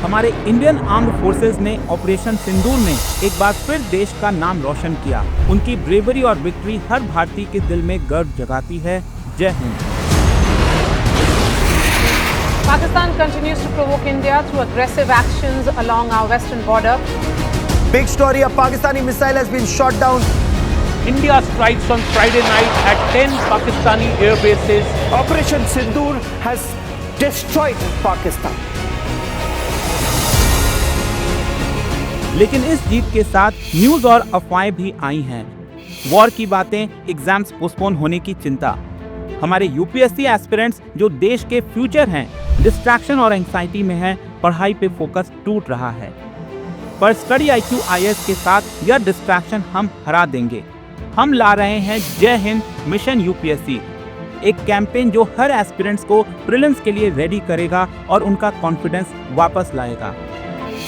हमारे Indian armed forces ने operation सिंदूर में एक बार फिर देश का नाम रोशन किया। उनकी ब्रेवरी और विक्ट्री हर भारतीय के दिल में गर्व जगाती है। जय Hind. Pakistan continues to provoke India through aggressive actions along our western border. Big story, a Pakistani missile has been shot down. India strikes on Friday night at 10 Pakistani air bases. Operation Sindoor has destroyed Pakistan. लेकिन इस जीत के साथ news और अफवाहें भी आई हैं। War की बातें, एग्जाम्स पोस्टपोन होने की चिंता। हमारे यूपीएससी एस्पिरेंट्स जो देश के फ्यूचर हैं, डिस्ट्रैक्शन और एंग्जाइटी में हैं, पढ़ाई पे फोकस टूट रहा है। पर स्टडी IQ IAS के साथ यह डिस्ट्रैक्शन हम हरा देंगे। हम ला रहे हैं जय हिंद मिशन यूपीएससी, एक कैंपेन जो हर एस्पिरेंट्स को प्रीलिम्स के लिए रेडी करेगा और उनका कॉन्फिडेंस वापस लाएगा।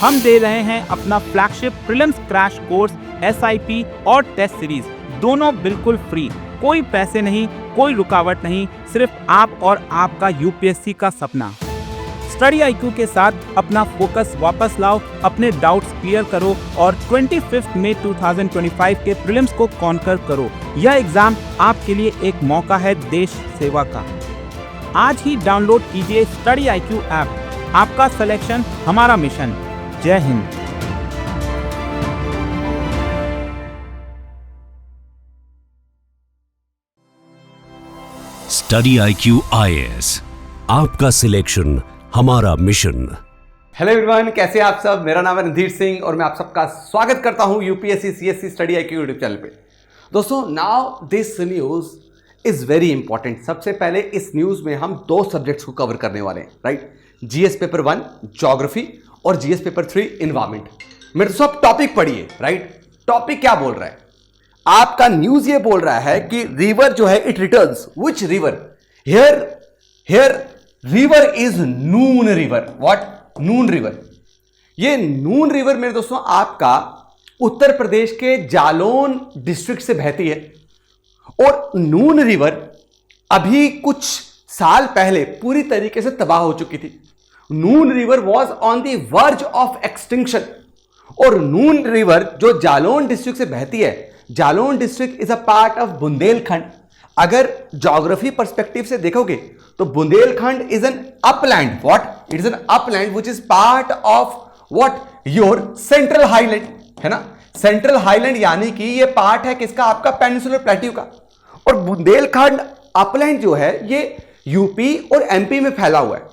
हम दे रहे हैं अपना flagship prelims crash course SIP और टेस्ट सीरीज, दोनों बिल्कुल फ्री। कोई पैसे नहीं, कोई रुकावट नहीं, सिर्फ आप और आपका यूपीएससी का सपना। स्टडी IQ के साथ अपना फोकस वापस लाओ, अपने डाउट्स क्लियर करो और 25 मई 2025 के प्रीलिम्स को कॉन्कर करो। यह एग्जाम आपके लिए एक मौका है देश सेवा का। आज ही डाउनलोड कीजिए स्टडी IQ ऐप। आपका सिलेक्शन हमारा मिशन। जय हिंद। स्टडी IQ IAS, आपका सिलेक्शन हमारा मिशन। हेलो एवरीवन, कैसे आप सब। मेरा नाम है रणधीर सिंह और मैं आप सबका स्वागत करता हूं UPSC CSC study IQ YouTube channel पे। दोस्तों, now this news is very important. सबसे पहले इस न्यूज में हम दो सब्जेक्ट्स को कवर करने वाले हैं, राइट। GS पेपर 1 ज्योग्राफी और GS पेपर 3 एनवायरमेंट। मेरे दोस्तों, आप टॉपिक पढ़िए, राइट। टॉपिक क्या बोल रहा है? आपका न्यूज ये बोल रहा है कि रिवर जो है it returns. Which river? Here river is Noon river. What? Noon river. ये नून रिवर मेरे दोस्तों आपका उत्तर प्रदेश के जालौन डिस्ट्रिक्ट से बहती है। और नून रिवर अभी कुछ साल पहले पूरी तरीके से तबाह हो चुकी थी। Noon river was on the verge of extinction. और नून रिवर जो जालौन डिस्ट्रिक्ट से बहती है, Jalaun district is a part of Bundelkhand. अगर ज्योग्राफी पर्सपेक्टिव से देखोगे तो Bundelkhand is an upland. What? It is an upland which is part of what? Your central highland, है ना। सेंट्रल हाईलैंड यानी कि ये पार्ट है किसका? आपका पेनिनसुलर प्लेट्यू का। और बुंदेलखंड अपलैंड जो है ये यूपी और MP में फैला हुआ है।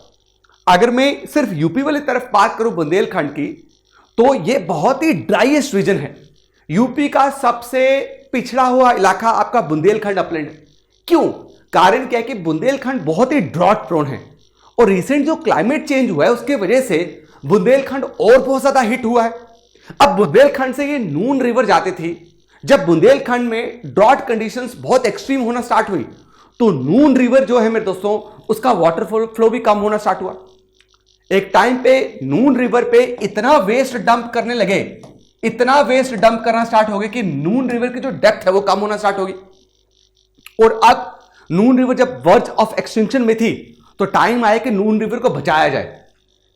अगर मैं सिर्फ यूपी वाली तरफ बात करूं बुंदेलखंड की, तो ये बहुत ही ड्राइएस्ट रीजन है। यूपी का सबसे पिछड़ा हुआ इलाका आपका बुंदेलखंड अपलैंड। क्यों? कारण क्या है कि बुंदेलखंड बहुत ही ड्रॉट प्रोन है और रिसेंट जो क्लाइमेट चेंज हुआ है उसके वजह से बुंदेलखंड और बहुत ज्यादा हिट हुआ है। अब बुंदेलखंड से ये नून रिवर जाती थी। जब बुंदेलखंड में ड्रॉट कंडीशंस बहुत एक्सट्रीम होना स्टार्ट हुई तो नून रिवर जो है मेरे दोस्तों उसका वाटर फ्लो भी कम होना स्टार्ट हुआ। एक टाइम पे नून रिवर पे इतना वेस्ट डंप करने लगे, इतना वेस्ट डंप करना स्टार्ट हो गया कि नून रिवर की जो डेप्थ है वो कम होना स्टार्ट होगी। और अब नून रिवर जब वर्ज ऑफ एक्सटिंक्शन में थी तो टाइम आया कि नून रिवर को बचाया जाए।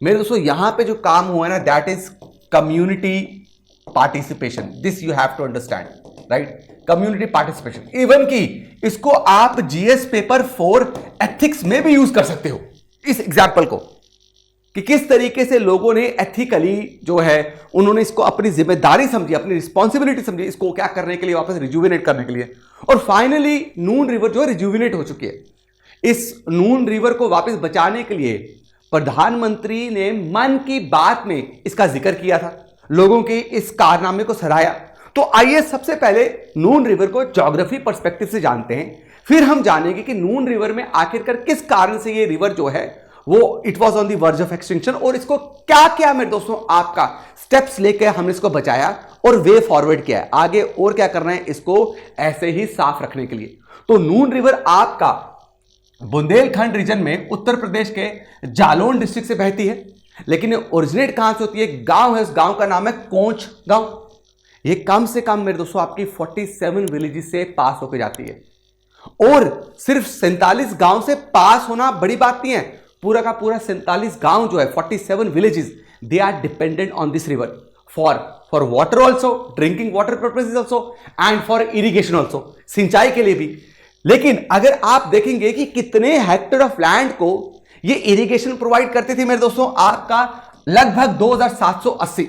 मेरे दोस्तों, यहां पे जो काम हुआ है ना, that is community participation. This you have to understand, right. Community participation. Even कि इसको आप GS पेपर 4 एथिक्स में भी यूज कर सकते हो इस एग्जाम्पल को, कि किस तरीके से लोगों ने एथिकली जो है उन्होंने इसको अपनी जिम्मेदारी समझी, अपनी रिस्पॉन्सिबिलिटी समझी, इसको क्या करने के लिए, वापस रिजुविनेट करने के लिए। और फाइनली नून रिवर जो है रिजुविनेट हो चुकी है। इस नून रिवर को वापस बचाने के लिए प्रधानमंत्री ने मन की बात में इसका जिक्र किया था, लोगों के इस कारनामे को सराहा। तो आइए सबसे पहले नून रिवर को ज्योग्राफी पर्सपेक्टिव से जानते हैं, फिर हम जानेंगे कि नून रिवर में आखिरकार किस कारण से ये रिवर जो है वो it was on the verge of extinction और इसको क्या क्या मेरे दोस्तों आपका स्टेप्स लेकर हमने इसको बचाया और वे फॉरवर्ड किया है, आगे और क्या करना है इसको ऐसे ही साफ रखने के लिए। तो नून रिवर आपका बुंदेलखंड रीजन में उत्तर प्रदेश के जालौन डिस्ट्रिक्ट से बहती है, लेकिन ओरिजिनेट कहां से होती है? गांव है, उस गांव का नाम है कोंच गांव। ये कम से कम मेरे दोस्तों आपकी 47 विलेजेस से पास होकर जाती है। और सिर्फ 47 गांव से पास होना बड़ी बात नहीं है, पूरा का पूरा 47 गांव जो है 47 villages they are dependent on this river for water also, drinking water purposes also and for irrigation also, सिंचाई के लिए भी। लेकिन अगर आप देखेंगे कि कितने हेक्टेयर ऑफ लैंड को ये इरिगेशन प्रोवाइड करते थे मेरे दोस्तों, आपका लगभग 2780।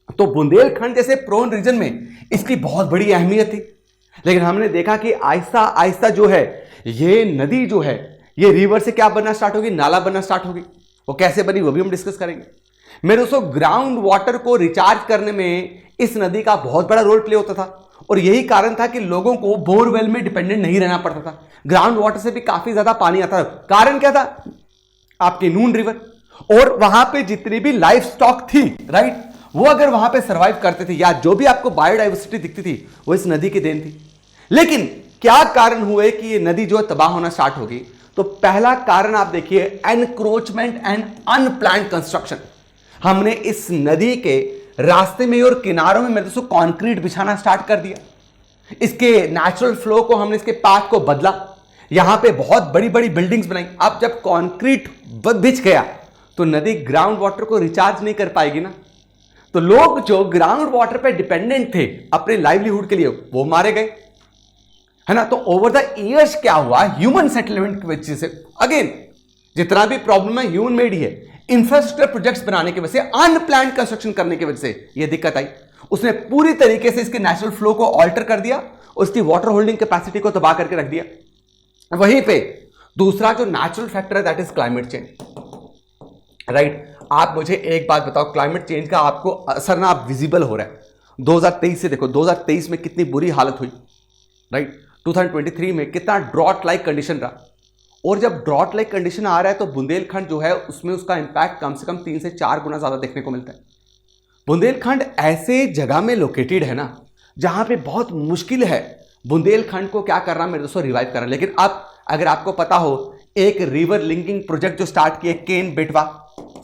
तो बुंदेलखंड जैसे प्रोन रीजन में इसकी बहुत बड़ी अहमियत थी। लेकिन हमने देखा कि आहिस्ता आहिस्ता जो है ये नदी जो है ये रिवर से क्या बनना स्टार्ट होगी, नाला बनना स्टार्ट होगी। वो कैसे बनी वो भी हम डिस्कस करेंगे। मेरे दोस्तों ग्राउंड वाटर को रिचार्ज करने में इस नदी का बहुत बड़ा रोल प्ले होता था और यही कारण था कि लोगों को बोरवेल में डिपेंडेंट नहीं रहना पड़ता था, ग्राउंड वाटर से भी काफी ज्यादा पानी आता था। कारण क्या था, आपकी नून रिवर, और वहां पे जितनी भी लाइफ स्टॉक थी राइट, वो अगर वहां पे सरवाइव करते थे या जो भी आपको बायोडाइवर्सिटी दिखती थी वो इस नदी की देन थी। लेकिन क्या कारण हुए कि ये नदी जो है तबाह होना स्टार्ट हो गई? तो पहला कारण आप देखिए, एनक्रोचमेंट एंड अनप्लान्ड कंस्ट्रक्शन। हमने इस नदी के रास्ते में और किनारों में मेरे दोस्तों कंक्रीट बिछाना स्टार्ट कर दिया। इसके नेचुरल फ्लो को हमने, इसके पाथ को बदला, यहां पे बहुत बड़ी बड़ी बिल्डिंग्स बनाई। अब जब कंक्रीट बिछ गया तो नदी ग्राउंड वाटर को रिचार्ज नहीं कर पाएगी ना, तो लोग जो ग्राउंड वाटर पे डिपेंडेंट थे अपने लाइवलीहुड के लिए वो मारे गए, है ना। तो ओवर द इयर्स क्या हुआ, ह्यूमन सेटलमेंट की वजह से, अगेन जितना भी प्रॉब्लम है ह्यूमन मेड ही है, इंफ्रास्ट्रक्चर प्रोजेक्ट्स बनाने की वजह से, अनप्लान्ड कंस्ट्रक्शन करने की वजह से ये दिक्कत आई। उसने पूरी तरीके से इसके नेचुरल फ्लो को ऑल्टर कर दिया और उसकी वाटर होल्डिंग कैपेसिटी को तबाह करके रख दिया। वहीं पे दूसरा जो नेचुरल फैक्टर है that is climate change, right. आप मुझे एक बात बताओ, क्लाइमेट चेंज का आपको असर ना आप विजिबल हो रहा है। 2023 से देखो, 2023 में कितनी बुरी हालत हुई, राइट। 2023 में कितना ड्रॉट लाइक कंडीशन रहा, और जब ड्रॉट लाइक कंडीशन आ रहा है तो बुंदेलखंड जो है उसमें उसका इंपैक्ट कम से कम 3 से 4 गुना ज्यादा देखने को मिलता है। बुंदेलखंड ऐसे जगह में लोकेटेड है ना जहां पे बहुत मुश्किल है बुंदेलखंड को क्या करना मेरे दोस्तों, रिवाइव करना। लेकिन अब अगर आपको पता हो, एक रिवर लिंकिंग प्रोजेक्ट जो स्टार्ट किया केन बेटवा,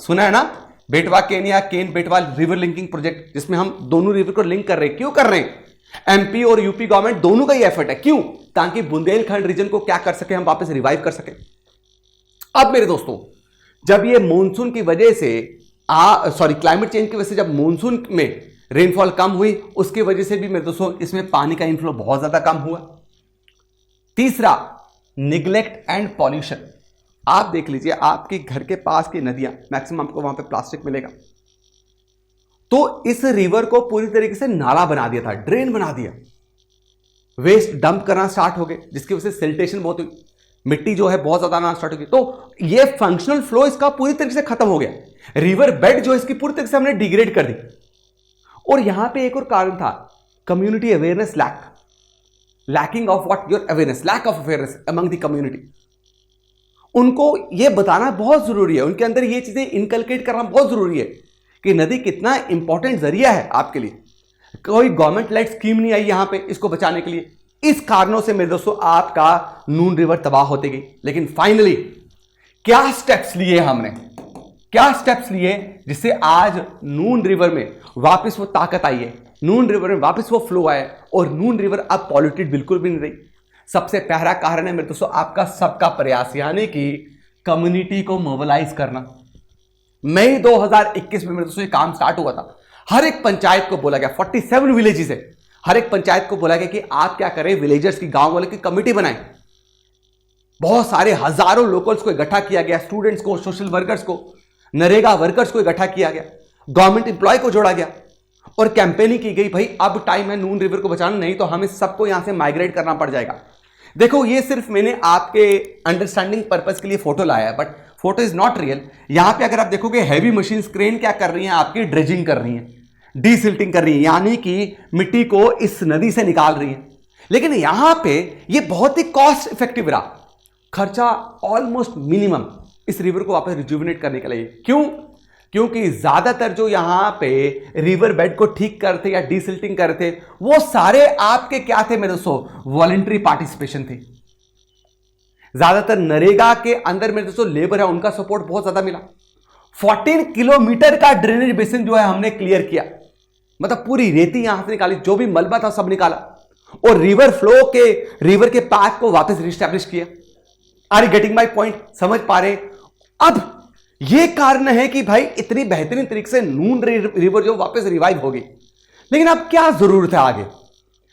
सुना है ना, बेटवा केन या केन बेटवा रिवर लिंकिंग प्रोजेक्ट, जिसमें हम दोनों रिवर को लिंक कर रहे हैं। क्यों कर रहे हैं? एमपी और यूपी गवर्नमेंट दोनों का ही एफर्ट है। क्यों? ताकि बुंदेलखंड रीजन को क्या कर सके, हम वापस रिवाइव कर सके। अब मेरे दोस्तों जब ये मॉनसून की वजह से क्लाइमेट चेंज की वजह से जब मॉनसून में रेनफॉल कम हुई, उसकी वजह से भी मेरे दोस्तों इसमें पानी का इनफ्लो बहुत ज्यादा कम हुआ। तीसरा, निग्लेक्ट एंड पॉल्यूशन। आप देख लीजिए, आपके घर के पास की नदियां, मैक्सिमम आपको वहां पे प्लास्टिक मिलेगा, तो इस रिवर को पूरी तरीके से नाला बना दिया था, ड्रेन बना दिया, वेस्ट डंप करना स्टार्ट हो गए, जिसकी वजह से सिल्टेशन बहुत हुई, मिट्टी जो है बहुत ज्यादा आना स्टार्ट हो गई। तो ये फंक्शनल फ्लो इसका पूरी तरीके से खत्म हो गया। रिवर बेड जो इसकी पूरी तरीके से हमने डिग्रेड कर दी। और यहां पे एक और कारण था, community awareness lacking of what, your awareness, lack of awareness among the community. उनको ये बताना बहुत जरूरी है, उनके अंदर ये चीजें इनकलकेट करना बहुत जरूरी है कि नदी कितना इंपॉर्टेंट जरिया है आपके लिए। कोई गवर्नमेंट लेड स्कीम नहीं आई यहां पे इसको बचाने के लिए। इस कारणों से मेरे दोस्तों आपका नून रिवर तबाह होती गई। लेकिन फाइनली क्या स्टेप्स लिए हमने, क्या स्टेप्स लिए जिससे आज नून रिवर में वापस वो ताकत आई है, नून रिवर में वापस वो फ्लो आया और नून रिवर अब पॉल्यूटेड बिल्कुल भी नहीं रही। सबसे पहला कारण है मेरे दोस्तों आपका सबका प्रयास, यानी कि कम्युनिटी को मोबिलाइज करना। मई 2021 में मेरे दोस्तों ये काम स्टार्ट हुआ था। हर एक पंचायत को बोला गया, 47 विलेजेस है, हर एक पंचायत को बोला गया कि आप क्या करें, विलेजर्स की, गांव वाले की कमेटी बनाएं। बहुत सारे हजारों लोकल्स को इकट्ठा किया गया, स्टूडेंट्स को, सोशल वर्कर्स को, नरेगा वर्कर्स को इकट्ठा किया गया, गवर्नमेंट एम्प्लॉय को जोड़ा गया और कैंपेनिंग की गई, भाई अब टाइम है नून रिवर को बचाना, नहीं तो हमें सबको यहां से माइग्रेट करना पड़ जाएगा। देखो ये सिर्फ मैंने आपके अंडरस्टैंडिंग पर्पस के लिए फोटो लाया है, but photo is not real. यहां पे अगर आप देखोगे हैवी मशीन क्रेन क्या कर रही हैं, आपकी ड्रेजिंग कर रही हैं, डीसिल्टिंग कर रही है, यानी कि मिट्टी को इस नदी से निकाल रही है। लेकिन यहां पे ये बहुत ही कॉस्ट इफेक्टिव रहा, खर्चा ऑलमोस्ट मिनिमम इस रिवर को वापस रिजुविनेट करने के लिए। क्यों? क्योंकि ज्यादातर जो यहां पे रिवर बेड को ठीक करते या डीसिल्टिंग करते, वो सारे आपके क्या थे मेरे दोस्तों, वॉलंटरी पार्टिसिपेशन थी। ज्यादातर नरेगा के अंदर मेरे दोस्तों लेबर है, उनका सपोर्ट बहुत ज्यादा मिला। 14 किलोमीटर का ड्रेनेज बेसिन जो है हमने क्लियर किया, मतलब पूरी रेती यहां से निकाली, जो भी मलबा था सब निकाला और रिवर फ्लो के, रिवर के पाथ को वापस रिस्टैब्लिश किया। Are you getting my point? समझ पा रहे? अब ये कारण है कि भाई इतनी बेहतरीन तरीके से नून रिवर जो वापस रिवाइव होगी। लेकिन अब क्या जरूरत है आगे?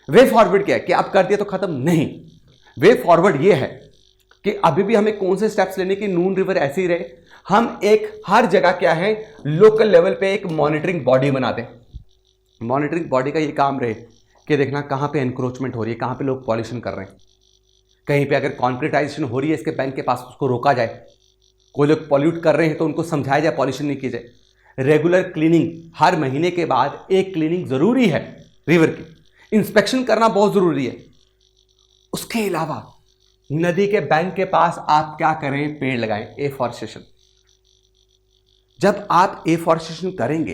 वे फॉरवर्ड क्या है कि अब कर दिया तो खत्म नहीं। वे फॉरवर्ड ये है कि अभी भी हमें कौन से स्टेप्स लेने की नून रिवर ऐसे ही रहे। हम एक हर जगह क्या है लोकल लेवल पे एक मॉनिटरिंग बॉडी बना दें। मॉनिटरिंग बॉडी का ये काम रहे कि देखना कहां पे एनक्रोचमेंट हो रही है, कहां पे लोग पॉल्यूशन कर रहे हैं, कहीं पे अगर कॉन्क्रीटाइजेशन हो रही है इसके बैंक के पास उसको रोका जाए, कोई लोग पॉल्यूट कर रहे हैं तो उनको समझाया जाए, पॉल्यूशन नहीं की जाए। रेगुलर क्लीनिंग, हर महीने के बाद एक क्लीनिंग जरूरी है रिवर की, इंस्पेक्शन करना बहुत जरूरी है। उसके अलावा नदी के बैंक के पास आप क्या करें, पेड़ लगाएं, एफॉरेस्टेशन। जब आप एफॉरेस्टेशन करेंगे,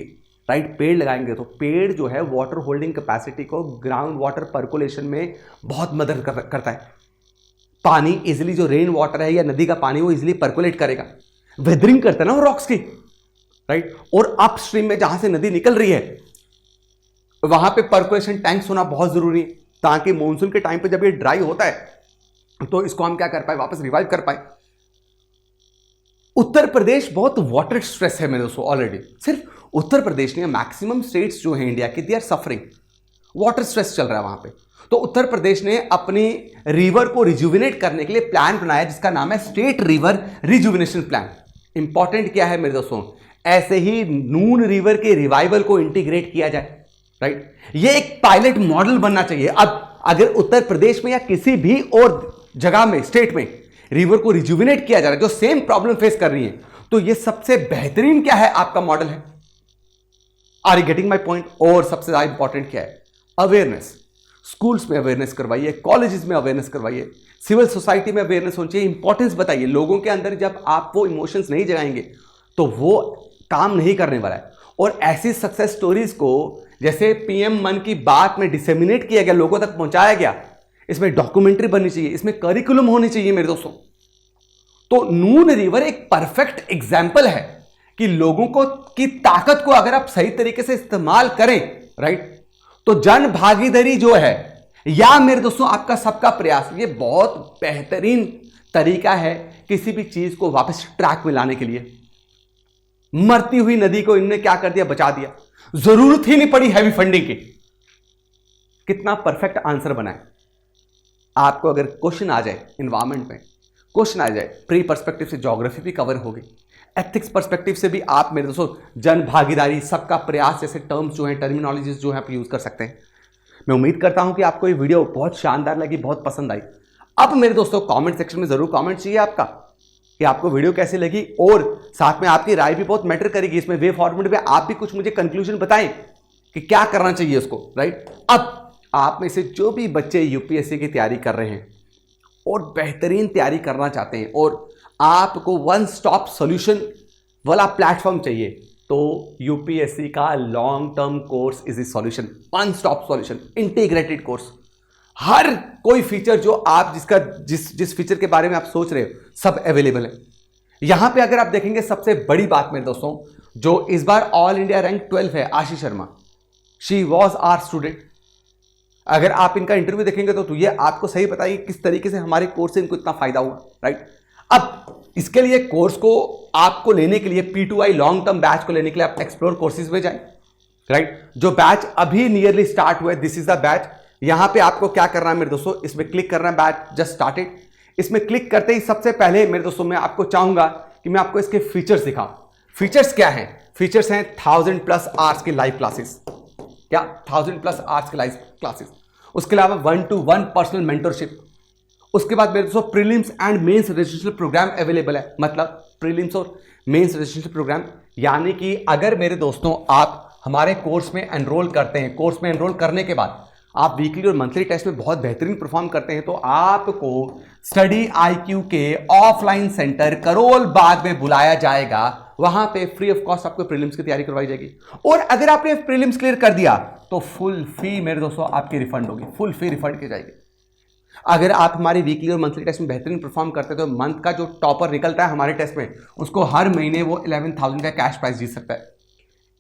राइट, पेड़ लगाएंगे तो पेड़ जो है वाटर होल्डिंग कैपेसिटी को ग्राउंड वाटर पर्कुलेशन में बहुत मदद करता है। पानी इजिली जो रेन वाटर है या नदी का पानी वो इजिली पर्कुलेट करेगा, वेदरिंग करता है ना वो रॉक्स की, राइट। और अपस्ट्रीम में जहां से नदी निकल रही है वहां पे पर्कुलेशन टैंक्स होना बहुत जरूरी है, ताकि मॉनसून के टाइम पे जब ये ड्राई होता है तो इसको हम क्या कर पाए, वापस रिवाइव कर पाए। उत्तर प्रदेश बहुत वाटर स्ट्रेस है मेरे दोस्तों ऑलरेडी। सिर्फ उत्तर प्रदेश नहीं, मैक्सिमम स्टेट्स जो हैं इंडिया के, they are suffering, water stress चल रहा है वहां पे। तो उत्तर प्रदेश ने अपनी रिवर को रिजुविनेट करने के लिए प्लान बनाया जिसका नाम है state river rejuvenation plan. Important क्या है मेरे दोस्तों, ऐसे ही नून रिवर के रिवाइवल को इंटीग्रेट किया जाए, राइट। ये एक पायलट मॉडल बनना चाहिए। अब अगर उत्तर प्रदेश में या किसी भी और जगह में, स्टेट में रिवर को रिजुविनेट किया जा रहा है जो सेम प्रॉब्लम फेस कर रही है, तो ये सबसे बेहतरीन क्या है आपका मॉडल है। Are you getting my point? और सबसे ज्यादा इंपॉर्टेंट क्या है, अवेयरनेस। स्कूल्स में अवेयरनेस करवाइए, कॉलेजेस में अवेयरनेस करवाइए, सिविल सोसाइटी में अवेयरनेस होनी चाहिए, इंपॉर्टेंस बताइए लोगों के अंदर। जब आप वो इमोशंस नहीं जगाएंगे तो वो काम नहीं करने वाला है। और ऐसी सक्सेस स्टोरीज को जैसे पीएम मन की बात में डिसेमिनेट किया गया, लोगों तक पहुंचाया गया, इसमें डॉक्यूमेंट्री बननी चाहिए, इसमें करिकुलम होनी चाहिए मेरे दोस्तों। तो नून रिवर एक परफेक्ट एग्जाम्पल है कि लोगों को की ताकत को अगर आप सही तरीके से इस्तेमाल करें, राइट, तो जन भागीदारी जो है या मेरे दोस्तों आपका सबका प्रयास, ये बहुत बेहतरीन तरीका है किसी भी चीज को वापस ट्रैक में लाने के लिए। मरती हुई नदी को इनने क्या कर दिया, बचा दिया, जरूरत ही नहीं पड़ी हैवी फंडिंग की। कितना परफेक्ट आंसर बनाए। आपको अगर क्वेश्चन आ जाए एनवायरमेंट में, क्वेश्चन आ जाए प्री पर्सपेक्टिव से ज्योग्राफी भी कवर होगी, एथिक्स पर्सपेक्टिव से भी आप मेरे दोस्तों जन भागीदारी, सबका प्रयास जैसे टर्म्स जो हैं, टर्मिनोलॉजीज जो हैं आप यूज कर सकते हैं। मैं उम्मीद करता हूं कि आपको ये वीडियो बहुत शानदार लगी, बहुत पसंद आई। अब मेरे दोस्तों कमेंट सेक्शन में जरूर कमेंट चाहिए आपका कि आपको वीडियो कैसी लगी, और साथ में आपकी राय भी बहुत मैटर करेगी इसमें। वे फॉर्मेट में आप भी कुछ मुझे कंक्लूजन बताएं कि क्या करना चाहिए उसको, राइट। अब आप में से जो भी बच्चे यूपीएससी की तैयारी कर रहे हैं और बेहतरीन तैयारी करना चाहते हैं और आपको वन स्टॉप सॉल्यूशन वाला प्लेटफॉर्म चाहिए, तो यूपीएससी का long term course is the solution. One stop solution, integrated course, हर कोई फीचर जो आप जिस फीचर के बारे में आप सोच रहे हो सब अवेलेबल है यहां पे। अगर आप देखेंगे सबसे बड़ी बात मेरे दोस्तों, जो इस बार ऑल इंडिया रैंक 12 है, Ashish Sharma, she was our student. अगर आप इनका इंटरव्यू देखेंगे तो ये आपको सही बताइए किस तरीके से हमारे कोर्स से इनको इतना फायदा हुआ, राइट। अब इसके लिए कोर्स को आपको लेने के लिए P2I लॉन्ग टर्म बैच को लेने के लिए आप एक्सप्लोर कोर्सेज में जाएं, राइट। जो बैच अभी नियरली स्टार्ट हुआ है, दिस इज द बैच। यहां पे आपको क्या करना है मेरे दोस्तों, इसमें क्लिक करना है, बैच जस्ट स्टार्टेड। इसमें क्लिक करते ही सबसे पहले मेरे दोस्तों मैं आपको चाहूंगा कि मैं आपको इसके फीचर्स दिखाऊं। फीचर्स क्या हैं? फीचर्स हैं 1000+ आवर्स की लाइव क्लासेस। क्या 1000+ आवर्स की लाइव क्लासेस? उसके अलावा 1-to-1 पर्सनल मेंटरशिप। उसके बाद मेरे दोस्तों prelims and mains registration programme available है। मतलब प्रीलिम्स और मेंस रेजिस्ट्रेशन प्रोग्राम, यानी कि अगर मेरे दोस्तों आप हमारे कोर्स में एनरोल करते हैं, कोर्स में एनरोल करने के बाद आप वीकली और मंथली टेस्ट में बहुत बेहतरीन परफॉर्म करते हैं, तो आपको स्टडी IQ के ऑफलाइन सेंटर करोल बाग में बुलाया जाएगा। वहां पे फ्री ऑफ कॉस्ट आपको प्रीलिम्स की तैयारी करवाई जाएगी। और अगर आपने प्रीलिम्स क्लियर कर दिया तो फुल फी मेरे दोस्तों आपकी रिफंड होगी, फुल फी रिफंड की जाएगी। अगर आप हमारी वीकली और मंथली टेस्ट में बेहतरीन परफॉर्म करते हैं तो मंथ का जो टॉपर निकलता है हमारे टेस्ट में, उसको हर महीने वो 11,000 का कैश प्राइज जीत सकता है।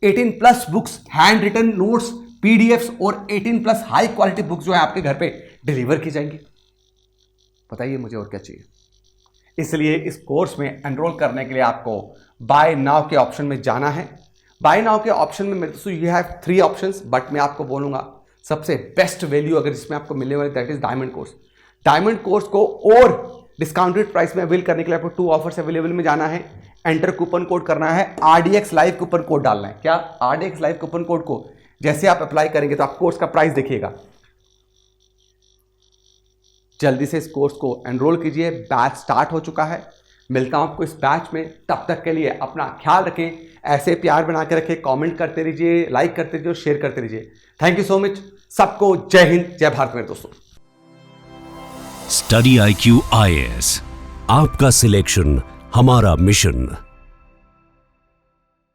18+ books, handwritten notes, PDFs और 18+ हाई क्वालिटी बुक्स जो है आपके घर पे डिलीवर की जाएंगी। बताइए मुझे और क्या चाहिए। इसलिए इस कोर्स में एनरोल करने के लिए आपको बाय नाउ के ऑप्शन में जाना है। बाय नाउ के ऑप्शन में मेरे दोस्तों यू हैव 3 ऑप्शंस, बट मैं आपको बोलूंगा सबसे बेस्ट वैल्यू अगर इसमें आपको मिलने वाली that is diamond course. Diamond course को और डिस्काउंटेड प्राइस में अवेल करने के लिए आपको 2 ऑफर्स अवेलेबल में जाना है। एंटर कूपन कोड करना है, RDX लाइव कूपन कोड डालना है। क्या RDX लाइव कूपन कोड को जैसे आप अप्लाई करेंगे तो आप कोर्स का प्राइस देखिएगा। जल्दी से इस कोर्स को एनरोल कीजिए, बैच स्टार्ट हो चुका है। मिलता हूं आपको इस बैच में, तब तक के लिए अपना ख्याल रखें, ऐसे प्यार बना के रखें, कमेंट करते रहिए, लाइक करते रहिए और शेयर करते रहिए। थैंक यू सो मच सबको। जय हिंद, जय भारत मेरे दोस्तों। स्टडी IQ IAS, आपका सिलेक्शन हमारा मिशन।